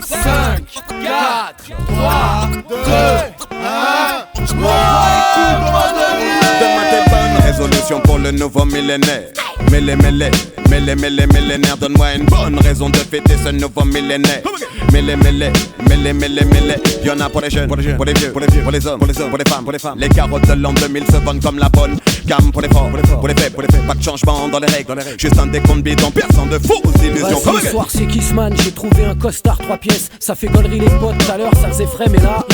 5, 4, 3, 2, 1. Donne-moi tes bonnes résolutions pour le nouveau millénaire. Millénaire, donne-moi une bonne raison de fêter ce nouveau millénaire. Y'en a pour les jeunes, pour les vieux, pour les hommes, pour les femmes. Les carottes de l'an 2000 se vendent comme la bonne gamme pour les forts, pour les faibles. Pas de changement dans les règles, juste un décompte bidon, personne de fausses illusions. Ce soir c'est Kissman, j'ai trouvé un costard 3 pièces. Ça fait gaulerie les potes, tout à l'heure ça faisait frais mais là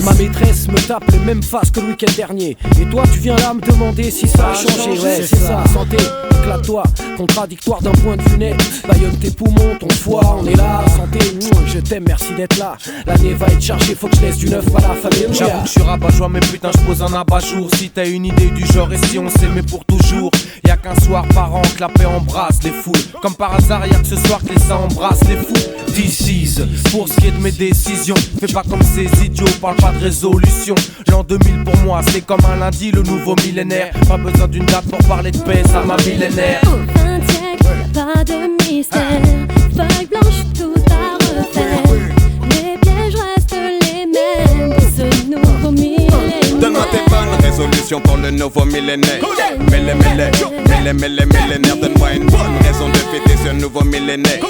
ma maîtresse me tape les mêmes faces que le week-end dernier. Et toi tu viens là me demander si ça a changé. Ouais c'est ça, santé, éclate-toi. Contradictoire d'un point de vue net. Baillonne tes poumons, ton foie, on est là. Santé, je t'aime, merci d'être là. L'année va être chargée, faut que je laisse du neuf à la famille. J'avoue que je suis rabat-joie, mais putain je pose un abat-jour. Si t'as une idée du genre et si on s'aimait pour toujours. Y'a qu'un soir par an que la paix embrasse les foules. Comme par hasard y'a que ce soir que les seins embrassent les fous. This pour ce qui est de mes décisions. Fais pas comme ces idiots, parle pas de résolution. L'an 2000 pour moi c'est comme un lundi, le nouveau millénaire. Pas besoin d'une date pour parler de paix, ça m'a millénaire. Pas de mystère, feuille blanche, tout à refaire. Les pièges restent les mêmes de ce nouveau millénaire. Donne-moi tes bonnes résolutions pour le nouveau millénaire. Millénaire, donne-moi une bonne raison de fêter ce nouveau millénaire.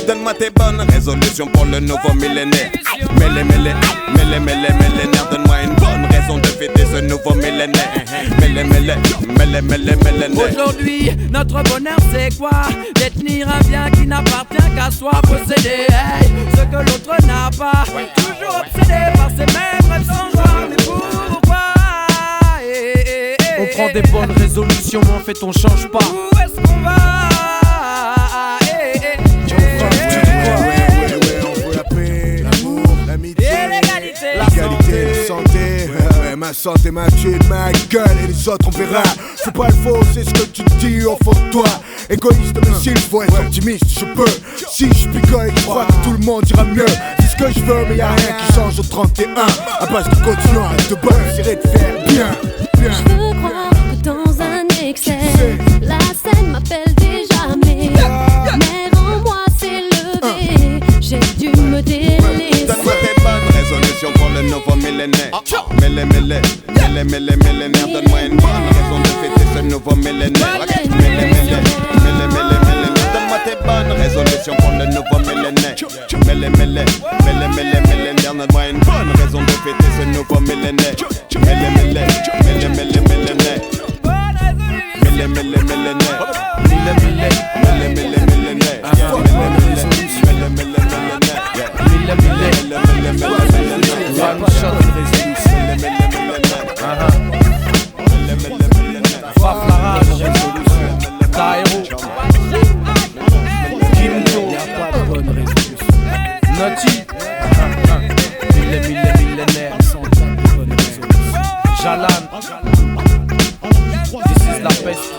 Donne-moi tes bonnes résolutions pour le nouveau millénaire. Millénaire, donne-moi une bonne raison de fêter ce nouveau millénaire. Aujourd'hui, notre bonheur c'est quoi? Détenir un bien qui n'appartient qu'à soi. Posséder ce que l'autre n'a pas. Toujours obsédé par ces mêmes rêves sans joie. Mais pourquoi? On prend des bonnes résolutions mais en fait on change pas. Où est-ce qu'on va? On veut la paix, l'amour, l'amitié, l'égalité, la santé. Ma santé, ma thune, ma gueule et les autres on verra. C'est pas le faux, c'est ce que tu dis au fond de toi. Égoïste mais s'il faut être optimiste, je peux. Si je picole, je crois que tout le monde ira mieux. C'est ce que je veux mais y'a rien qui change au 31. À base de continuer à te battre, j'essaierai de faire bien. Je veux croire que dans un excès la scène m'appelle déjà mais en moi s'est levé. J'ai dû me délaisser. Donne-moi tes bonnes résolutions pour le nouveau millénaire. Millénaire, donne-moi une bonne raison de fêter ce nouveau millénaire. Donne-moi tes bonnes résolutions pour le nouveau millénaire. Millénaire, donne-moi une bonne raison de fêter ce nouveau millénaire. Naughty, millénaire, Jalan, this is la peste.